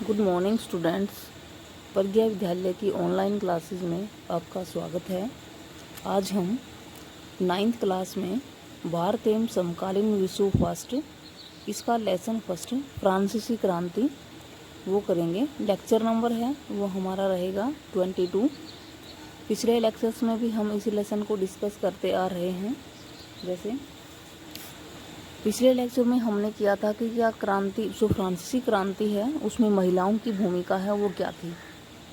Good morning students. प्रज्ञा विद्यालय की online classes में आपका स्वागत है। आज हम 9th क्लास में भारत एवं समकालीन विश्व फर्स्ट इसका लेसन फर्स्ट फ्रांसीसी क्रांति वो करेंगे। लेक्चर नंबर है वो हमारा रहेगा 22। पिछले लेक्चर्स में भी हम इसी लेसन को डिस्कस करते आ रहे हैं। जैसे पिछले लेक्चर में हमने किया था कि क्या क्रांति जो फ्रांसीसी क्रांति है उसमें महिलाओं की भूमिका है वो क्या थी,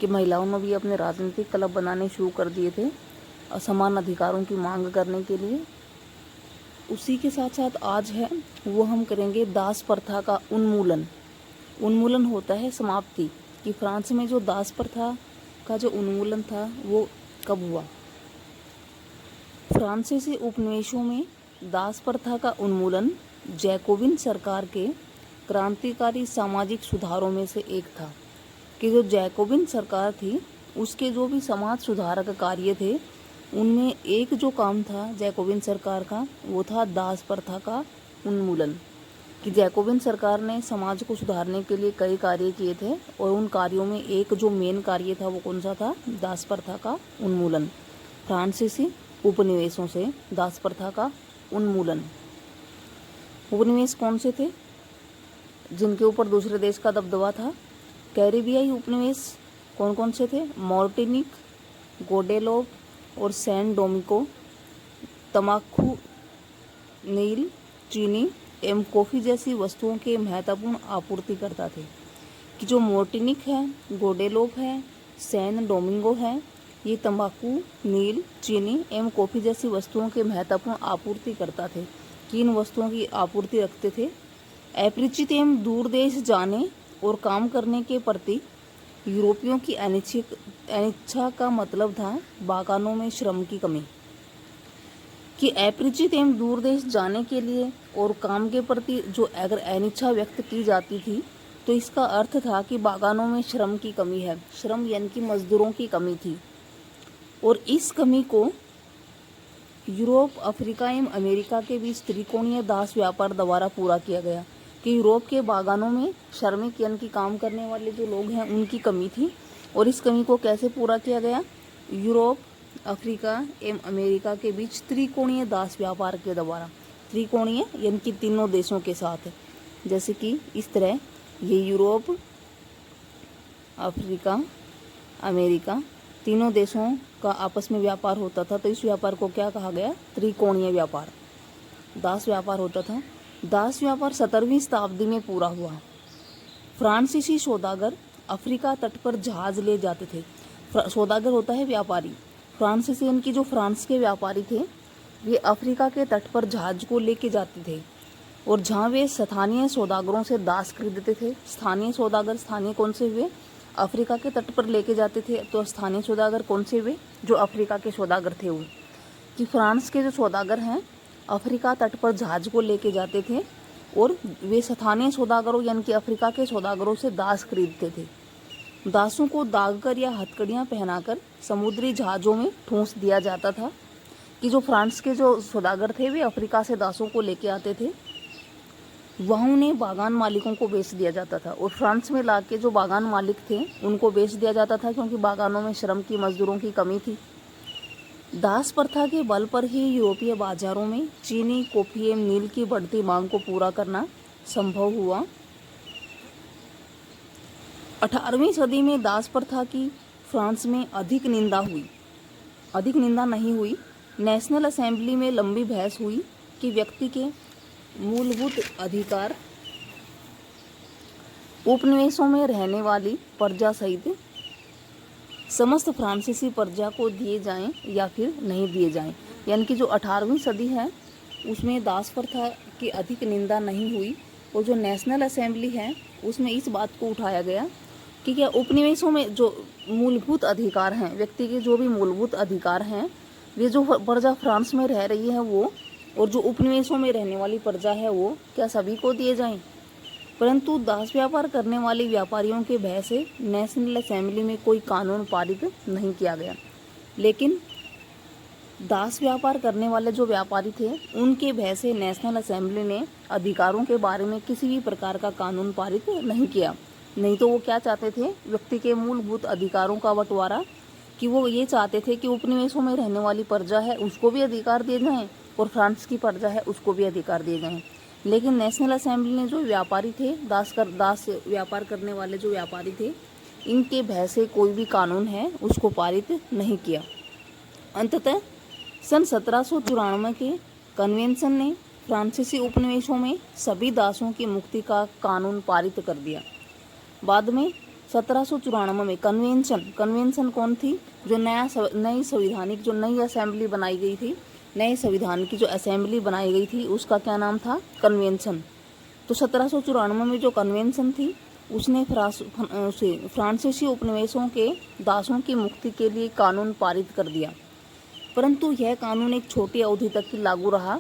कि महिलाओं ने भी अपने राजनीतिक क्लब बनाने शुरू कर दिए थे असमान अधिकारों की मांग करने के लिए। उसी के साथ साथ आज है वो हम करेंगे दास प्रथा का उन्मूलन। उन्मूलन होता है समाप्ति, कि फ्रांस में जो दास प्रथा का जो उन्मूलन था वो कब हुआ। फ्रांसीसी उपनिवेशों में दास प्रथा का उन्मूलन जैकोबिन सरकार के क्रांतिकारी सामाजिक सुधारों में से एक था, कि जो जैकोबिन सरकार थी उसके जो भी समाज सुधारक कार्य थे उनमें एक जो काम था जैकोबिन सरकार का वो था दास प्रथा का उन्मूलन। कि जैकोबिन सरकार ने समाज को सुधारने के लिए कई कार्य किए थे और उन कार्यों में एक जो मेन कार्य था वो कौन सा था, दास प्रथा का उन्मूलन। फ्रांसीसी उपनिवेशों से दास प्रथा का उन्मूलन। उपनिवेश कौन से थे जिनके ऊपर दूसरे देश का दबदबा था? कैरिबियाई उपनिवेश कौन कौन से थे? मार्टिनिक, गोडेलोप और सैन डोमिंगो। तम्बाकू, नील, चीनी एवं कॉफ़ी जैसी वस्तुओं के महत्वपूर्ण आपूर्तिकर्ता थे। कि जो मार्टिनिक है, गोडेलोप है, सैन डोमिंगो है, ये तंबाकू, नील, चीनी एवं कॉफ़ी जैसी वस्तुओं के महत्वपूर्ण आपूर्तिकर्ता थे। किन वस्तुओं की आपूर्ति रखते थे? अपरिचित एवं दूर देश जाने और काम करने के प्रति यूरोपियों की अनिच्छा का मतलब था बागानों में श्रम की कमी। कि अपरिचित एवं दूर देश जाने के लिए और काम के प्रति जो अगर अनिच्छा व्यक्त की जाती थी तो इसका अर्थ था कि बागानों में श्रम की कमी है। श्रम यानी कि मजदूरों की कमी थी और इस कमी को यूरोप, अफ्रीका एवं अमेरिका के बीच त्रिकोणीय दास व्यापार द्वारा पूरा किया गया। कि यूरोप के बागानों में श्रमिक यानी कि काम करने वाले जो लोग हैं उनकी कमी थी और इस कमी को कैसे पूरा किया गया? यूरोप, अफ्रीका एवं अमेरिका के बीच त्रिकोणीय दास व्यापार के द्वारा। त्रिकोणीय यानी कि तीनों देशों के साथ, जैसे कि इस तरह ये यूरोप, अफ्रीका, अमेरिका तीनों देशों का आपस में व्यापार होता था, तो इस व्यापार को क्या कहा गया? त्रिकोणीय व्यापार, दास व्यापार होता था। दास व्यापार 17वीं शताब्दी में पूरा हुआ। फ्रांसीसी सौदागर अफ्रीका तट पर जहाज ले जाते थे। सौदागर होता है व्यापारी। फ्रांसीसी इनकी जो फ्रांस के व्यापारी थे वे अफ्रीका के तट पर जहाज को लेके जाते थे और जहाँ वे स्थानीय सौदागरों से दास खरीदते थे। स्थानीय सौदागर, स्थानीय कौन से हुए? अफ्रीका के तट पर लेके जाते थे। तो स्थानीय सौदागर कौन से हुए? जो अफ्रीका के सौदागर थे वो। कि फ्रांस के जो सौदागर हैं अफ्रीका तट पर जहाज को लेके जाते थे और वे स्थानीय सौदागरों यानी कि अफ्रीका के सौदागरों से दास खरीदते थे। दासों को दागकर या हथकड़ियाँ पहनाकर समुद्री जहाज़ों में ठूंस दिया जाता था। कि जो फ्रांस के जो सौदागर थे वे अफ्रीका से दासों को लेके आते थे, वहाँ उन्हें बागान मालिकों को बेच दिया जाता था और फ्रांस में लाके जो बागान मालिक थे उनको बेच दिया जाता था, क्योंकि बागानों में श्रम की, मजदूरों की कमी थी। दास प्रथा के बल पर ही यूरोपीय बाजारों में चीनी, कॉफ़ी एवं नील की बढ़ती मांग को पूरा करना संभव हुआ। 18वीं सदी में दास प्रथा की फ्रांस में अधिक निंदा नहीं हुई। नेशनल असेंबली में लंबी बहस हुई कि व्यक्ति के मूलभूत अधिकार उपनिवेशों में रहने वाली प्रजा सहित समस्त फ्रांसीसी प्रजा को दिए जाएं या फिर नहीं दिए जाएं। यानी कि जो 18वीं सदी है उसमें दास प्रथा की अधिक निंदा नहीं हुई और जो नेशनल असेंबली है उसमें इस बात को उठाया गया कि क्या उपनिवेशों में जो मूलभूत अधिकार हैं, व्यक्ति के जो भी मूलभूत अधिकार हैं, वे जो प्रजा फ्रांस में रह रही है वो और जो उपनिवेशों में रहने वाली प्रजा है वो क्या सभी को दिए जाएं। परंतु दास व्यापार करने वाले व्यापारियों के भय से नेशनल असेंबली में कोई कानून पारित नहीं किया गया। लेकिन दास व्यापार करने वाले जो व्यापारी थे उनके भय से नेशनल असेंबली ने अधिकारों के बारे में किसी भी प्रकार का कानून पारित नहीं किया। नहीं तो वो क्या चाहते थे, व्यक्ति के मूलभूत अधिकारों का बंटवारा, कि वो ये चाहते थे कि उपनिवेशों में रहने वाली प्रजा है उसको भी अधिकार दिए जाएं और फ्रांस की प्रजा है उसको भी अधिकार दिए जाएं। लेकिन नेशनल असेंबली ने जो व्यापारी थे, दास व्यापार करने वाले जो व्यापारी थे, इनके भय से कोई भी कानून है उसको पारित नहीं किया। अंततः सन 1794 के कन्वेंशन ने फ्रांसीसी उपनिवेशों में सभी दासों की मुक्ति का कानून पारित कर दिया। बाद में 1794 में कन्वेंशन कौन थी, जो नई संविधानिक जो नई असेंबली बनाई गई थी, नए संविधान की जो असेंबली बनाई गई थी उसका क्या नाम था, कन्वेंशन। तो 1794 में जो कन्वेंशन थी उसने फ्रांसीसी उपनिवेशों के दासों की मुक्ति के लिए कानून पारित कर दिया। परंतु यह कानून एक छोटी अवधि तक ही लागू रहा।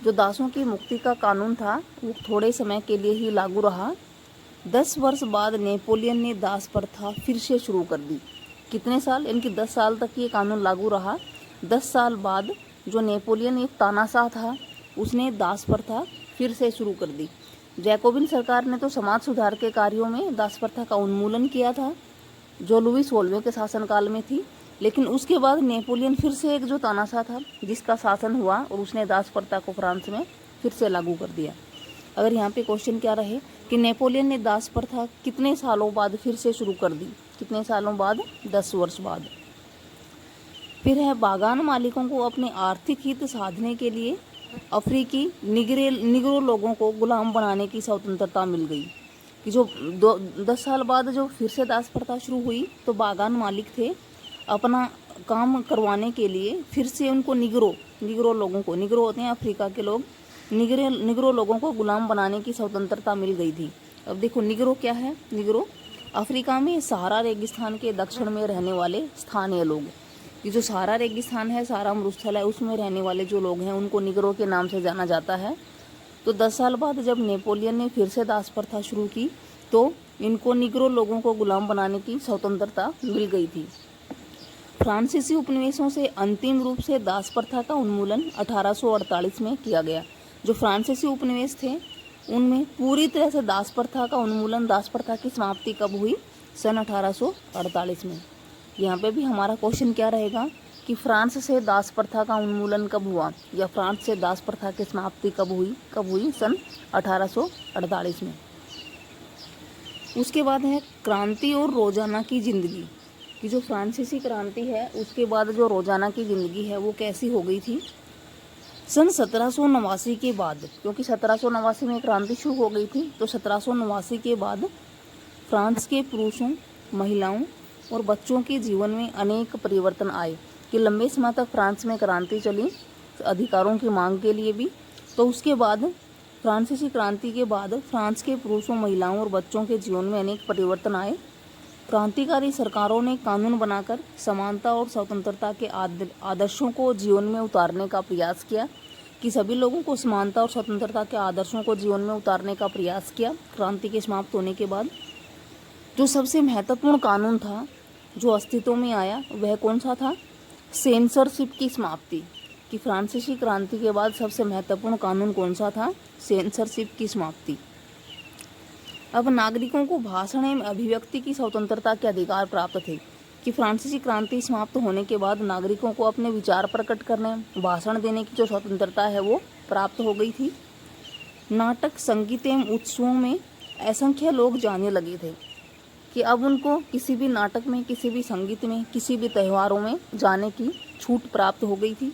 जो दासों की मुक्ति का कानून था वो थोड़े समय के लिए ही लागू रहा। 10 वर्ष बाद नेपोलियन ने दास प्रथा फिर से शुरू कर दी। कितने साल, इनकी 10 साल तक ये कानून लागू रहा। 10 साल बाद जो नेपोलियन एक तानाशाह था उसने दास प्रथा फिर से शुरू कर दी। जैकोबिन सरकार ने तो समाज सुधार के कार्यों में दास प्रथा का उन्मूलन किया था जो लुई 16वें के शासनकाल में थी, लेकिन उसके बाद नेपोलियन फिर से एक जो तानाशाह था जिसका शासन हुआ और उसने दास प्रथा को फ्रांस में फिर से लागू कर दिया। अगर यहाँ पे क्वेश्चन क्या रहे कि नेपोलियन ने दास प्रथा कितने सालों बाद फिर से शुरू कर दी, कितने सालों बाद, 10 वर्ष बाद। फिर है बागान मालिकों को अपने आर्थिक हित साधने के लिए अफ्रीकी निगरो लोगों को गुलाम बनाने की स्वतंत्रता मिल गई। कि जो 10 साल बाद जो फिर से दास प्रथा शुरू हुई तो बागान मालिक थे, अपना काम करवाने के लिए फिर से उनको निगरो लोगों को, निगरो होते हैं अफ्रीका के लोग, निगरो लोगों को गुलाम बनाने की स्वतंत्रता मिल गई थी। अब देखो निगरो क्या है, निगरो अफ्रीका में सहारा रेगिस्तान के दक्षिण में रहने वाले स्थानीय लोग। ये जो सहारा रेगिस्तान है, सहारा मरुस्थल है, उसमें रहने वाले जो लोग हैं उनको निगरो के नाम से जाना जाता है। तो 10 साल बाद जब नेपोलियन ने फिर से दास प्रथा शुरू की तो इनको निगरो लोगों को गुलाम बनाने की स्वतंत्रता मिल गई थी। फ्रांसीसी उपनिवेशों से अंतिम रूप से दास प्रथा का उन्मूलन 1848 में किया गया। जो फ्रांसीसी उपनिवेश थे उनमें पूरी तरह से दास प्रथा का उन्मूलन, दास प्रथा की समाप्ति कब हुई, सन 1848 में। यहाँ पे भी हमारा क्वेश्चन क्या रहेगा कि फ्रांस से दास प्रथा का उन्मूलन कब हुआ या फ्रांस से दास प्रथा की समाप्ति कब हुई, सन 1848 में। उसके बाद है क्रांति और रोजाना की जिंदगी। कि जो फ्रांसीसी क्रांति है उसके बाद जो रोजाना की ज़िंदगी है वो कैसी हो गई थी। सन 1789 के बाद, क्योंकि 1789 में क्रांति शुरू हो गई थी, तो 1789 के बाद फ्रांस के पुरुषों, महिलाओं और बच्चों के जीवन में अनेक परिवर्तन आए। कि लंबे समय तक फ्रांस में क्रांति चली अधिकारों की मांग के लिए भी, तो उसके बाद फ्रांसीसी क्रांति के बाद फ्रांस के पुरुषों, महिलाओं और बच्चों के जीवन में अनेक परिवर्तन आए। क्रांतिकारी सरकारों ने कानून बनाकर समानता और स्वतंत्रता के आदर्शों को जीवन में उतारने का प्रयास किया। कि सभी लोगों को समानता और स्वतंत्रता के आदर्शों को जीवन में उतारने का प्रयास किया। क्रांति के समाप्त होने के बाद जो सबसे महत्वपूर्ण कानून था जो अस्तित्व में आया वह कौन सा था, सेंसरशिप की समाप्ति। कि फ्रांसीसी क्रांति के बाद सबसे महत्वपूर्ण कानून कौन सा था, सेंसरशिप की समाप्ति। अब नागरिकों को भाषण एवं अभिव्यक्ति की स्वतंत्रता के अधिकार प्राप्त थे। कि फ्रांसीसी क्रांति समाप्त होने के बाद नागरिकों को अपने विचार प्रकट करने, भाषण देने की जो स्वतंत्रता है वो प्राप्त हो गई थी। नाटक, संगीत एवं उत्सवों में असंख्य लोग जाने लगे थे। कि अब उनको किसी भी नाटक में, किसी भी संगीत में, किसी भी त्योहारों में जाने की छूट प्राप्त हो गई थी।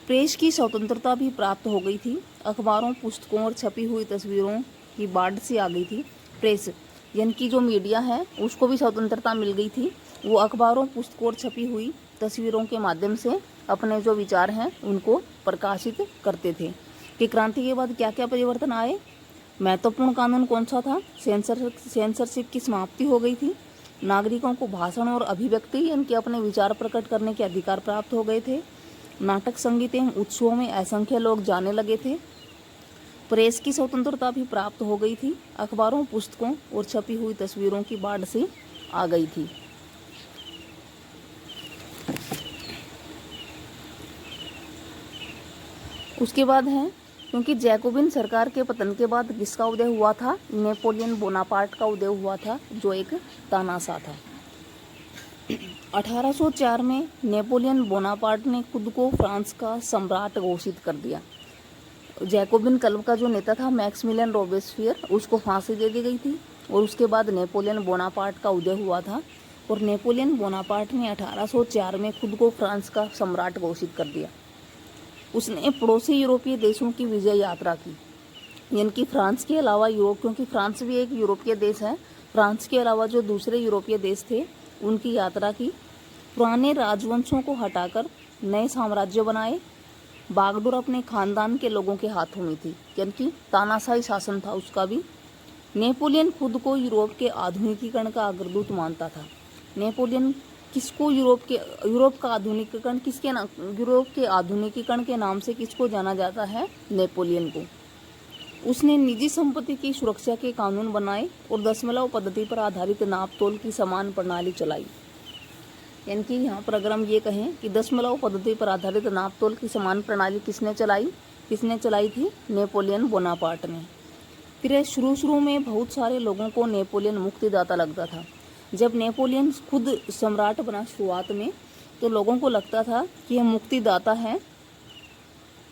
प्रेस की स्वतंत्रता भी प्राप्त हो गई थी। अखबारों, पुस्तकों और छपी हुई तस्वीरों की बाढ़ सी आ गई थी। प्रेस यानी कि जो मीडिया है उसको भी स्वतंत्रता मिल गई थी। वो अखबारों, पुस्तकों और छपी हुई तस्वीरों के माध्यम से अपने जो विचार हैं उनको प्रकाशित करते थे। कि क्रांति के बाद क्या क्या परिवर्तन आए, महत्वपूर्ण कानून कौन सा था, सेंसरशिप की समाप्ति हो गई थी। नागरिकों को भाषण और अभिव्यक्ति यानी कि अपने विचार प्रकट करने के अधिकार प्राप्त हो गए थे। नाटक, संगीत एवं उत्सवों में असंख्य लोग जाने लगे थे। प्रेस की स्वतंत्रता भी प्राप्त हो गई थी। अखबारों, पुस्तकों और छपी हुई तस्वीरों की बाढ़ से आ गई थी। उसके बाद है क्योंकि जैकोबिन सरकार के पतन के बाद किसका उदय हुआ था? नेपोलियन बोनापार्ट का उदय हुआ था, जो एक तानाशाह था। 1804 में नेपोलियन बोनापार्ट ने खुद को फ्रांस का सम्राट घोषित कर दिया। जैकोबिन क्लब का जो नेता था मैक्सिमिलियन रोबेस्पियर, उसको फांसी दे दी गई थी और उसके बाद नेपोलियन बोनापार्ट का उदय हुआ था और नेपोलियन बोनापार्ट ने 1804 में खुद को फ्रांस का सम्राट घोषित कर दिया। उसने पड़ोसी यूरोपीय देशों की विजय यात्रा की, यानी कि फ्रांस के अलावा यूरोप, क्योंकि फ्रांस भी एक यूरोपीय देश है, फ्रांस के अलावा जो दूसरे यूरोपीय देश थे उनकी यात्रा की। पुराने राजवंशों को हटाकर नए साम्राज्य बनाए। बागडोर अपने खानदान के लोगों के हाथों में थी, यानी कि तानाशाही शासन था उसका भी। नेपोलियन खुद को यूरोप के आधुनिकीकरण का अग्रदूत मानता था। नेपोलियन किसको यूरोप का आधुनिकीकरण यूरोप के आधुनिकीकरण के नाम से किसको जाना जाता है? नेपोलियन को। उसने निजी संपत्ति की सुरक्षा के कानून बनाए और दशमलव पद्धति पर आधारित नापतोल की समान प्रणाली चलाई। यानी कि यहाँ पर अगर हम ये कहें कि दशमलव पद्धति पर आधारित नापतोल की समान प्रणाली किसने चलाई थी? नेपोलियन बोनापार्ट ने। फिर शुरू में बहुत सारे लोगों को नेपोलियन मुक्तिदाता लगता था। जब नेपोलियन खुद सम्राट बना शुरुआत में, तो लोगों को लगता था कि यह मुक्तिदाता है,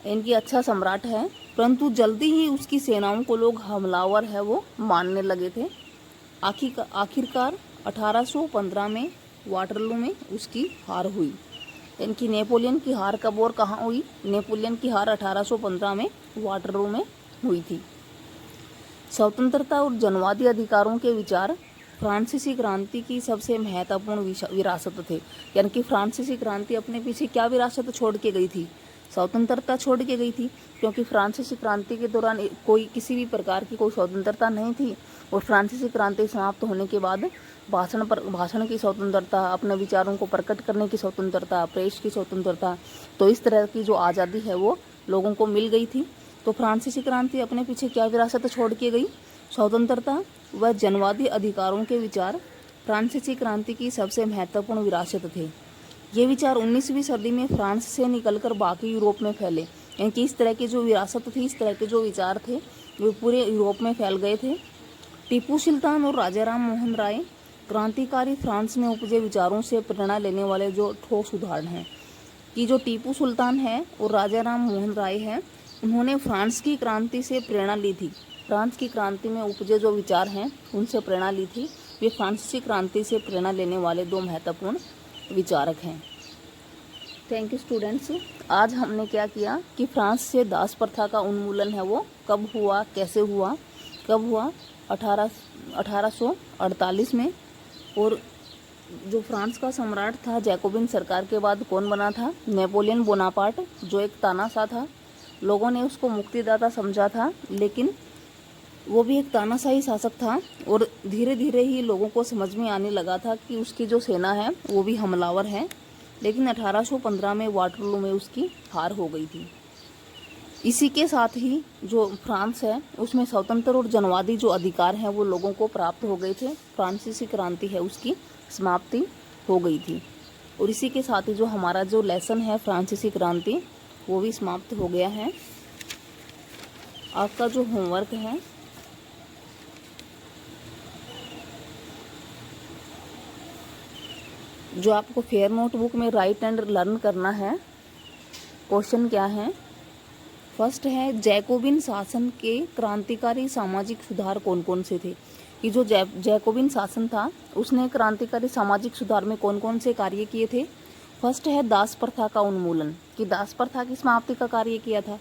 इनकी अच्छा सम्राट है, परंतु जल्दी ही उसकी सेनाओं को लोग हमलावर है वो मानने लगे थे। आखिरकार 1815 में वाटरलू में उसकी हार हुई। इनकी नेपोलियन की हार कब और कहाँ हुई? नेपोलियन की हार 1815 में वाटरलू में हुई थी। स्वतंत्रता और जनवादी अधिकारों के विचार फ्रांसीसी क्रांति की सबसे महत्वपूर्ण विरासत थे। यानी कि फ्रांसीसी क्रांति अपने पीछे क्या विरासत छोड़ के गई थी? स्वतंत्रता छोड़ के गई थी, क्योंकि फ्रांसीसी क्रांति के दौरान किसी भी प्रकार की कोई स्वतंत्रता नहीं थी और फ्रांसीसी क्रांति समाप्त होने के बाद भाषण की स्वतंत्रता, अपने विचारों को प्रकट करने की स्वतंत्रता, प्रेस की स्वतंत्रता, तो इस तरह की जो आज़ादी है वो लोगों को मिल गई थी। तो फ्रांसीसी क्रांति अपने पीछे क्या विरासत छोड़ के गई? स्वतंत्रता व जनवादी अधिकारों के विचार फ्रांसीसी क्रांति की सबसे महत्वपूर्ण विरासत थे। ये विचार 19वीं सदी में फ्रांस से निकलकर बाकी यूरोप में फैले, यानी कि इस तरह की जो विरासत थी, इस तरह के जो विचार थे वो पूरे यूरोप में फैल गए थे। टीपू सुल्तान और राजा राम मोहन राय क्रांतिकारी फ्रांस में उपजे विचारों से प्रेरणा लेने वाले जो ठोस उदाहरण हैं कि जो टीपू सुल्तान है और राजा राम मोहन राय हैं, उन्होंने फ्रांस की क्रांति से प्रेरणा ली थी। फ्रांस की क्रांति में उपजे जो विचार हैं उनसे प्रेरणा ली थी। वे फ्रांसीसी क्रांति से प्रेरणा लेने वाले दो महत्वपूर्ण विचारक हैं। Thank you students. आज हमने क्या किया कि फ्रांस से दास प्रथा का उन्मूलन है वो कब हुआ, कैसे हुआ, कब हुआ? 1848 में। और जो फ्रांस का सम्राट था जैकोबिन सरकार के बाद कौन बना था? नेपोलियन बोनापार्ट, जो एक तानाशाह था। लोगों ने उसको मुक्तिदाता समझा था, लेकिन वो भी एक तानाशाही शासक था और धीरे धीरे ही लोगों को समझ में आने लगा था कि उसकी जो सेना है वो भी हमलावर है। लेकिन 1815 में वाटरलू में उसकी हार हो गई थी। इसी के साथ ही जो फ्रांस है उसमें स्वतंत्र और जनवादी जो अधिकार हैं वो लोगों को प्राप्त हो गए थे। फ्रांसीसी क्रांति है उसकी समाप्ति हो गई थी और इसी के साथ ही जो हमारा जो लेसन है फ्रांसीसी क्रांति वो भी समाप्त हो गया है। आपका जो होमवर्क है जो आपको फेयर नोटबुक में राइट एंड लर्न करना है, क्वेश्चन क्या है? फर्स्ट है जैकोबिन शासन के क्रांतिकारी सामाजिक सुधार कौन कौन से थे? कि जो जैकोबिन शासन था उसने क्रांतिकारी सामाजिक सुधार में कौन कौन से कार्य किए थे? फर्स्ट है दास प्रथा का उन्मूलन, कि दास प्रथा की समाप्ति का कार्य किया था।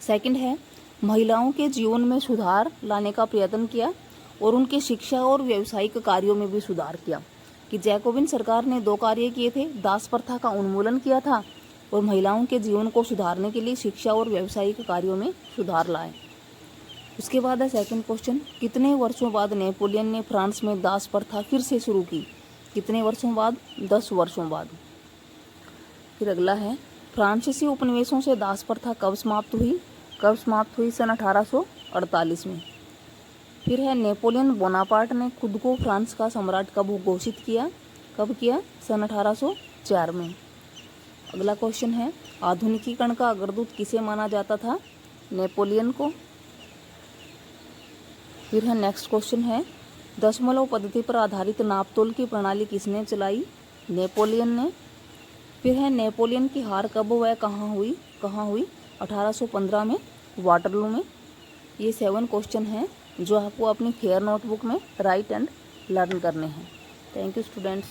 सेकंड है महिलाओं के जीवन में सुधार लाने का प्रयत्न किया और उनके शिक्षा और व्यावसायिक कार्यों में भी सुधार किया। कि जैकोबिन सरकार ने दो कार्य किए थे, दास प्रथा का उन्मूलन किया था और महिलाओं के जीवन को सुधारने के लिए शिक्षा और व्यावसायिक कार्यों में सुधार लाए। उसके बाद है सेकंड क्वेश्चन, कितने वर्षों बाद नेपोलियन ने फ्रांस में दास प्रथा फिर से शुरू की? कितने वर्षों बाद? 10 वर्षों बाद। फिर अगला है फ्रांसीसी उपनिवेशों से दास प्रथा कब समाप्त हुई? सन 1848 में। फिर है नेपोलियन बोनापार्ट ने खुद को फ्रांस का सम्राट कब घोषित किया? कब किया? सन 1804 में। अगला क्वेश्चन है आधुनिकीकरण का अग्रदूत किसे माना जाता था? नेपोलियन को। फिर है नेक्स्ट क्वेश्चन है, दशमलव पद्धति पर आधारित नापतोल की प्रणाली किसने चलाई? नेपोलियन ने। फिर है नेपोलियन की हार कब व कहाँ हुई? 1815 में वाटरलू में। ये 7 क्वेश्चन हैं जो आपको अपनी फेयर नोटबुक में राइट एंड लर्न करने हैं। Thank you students.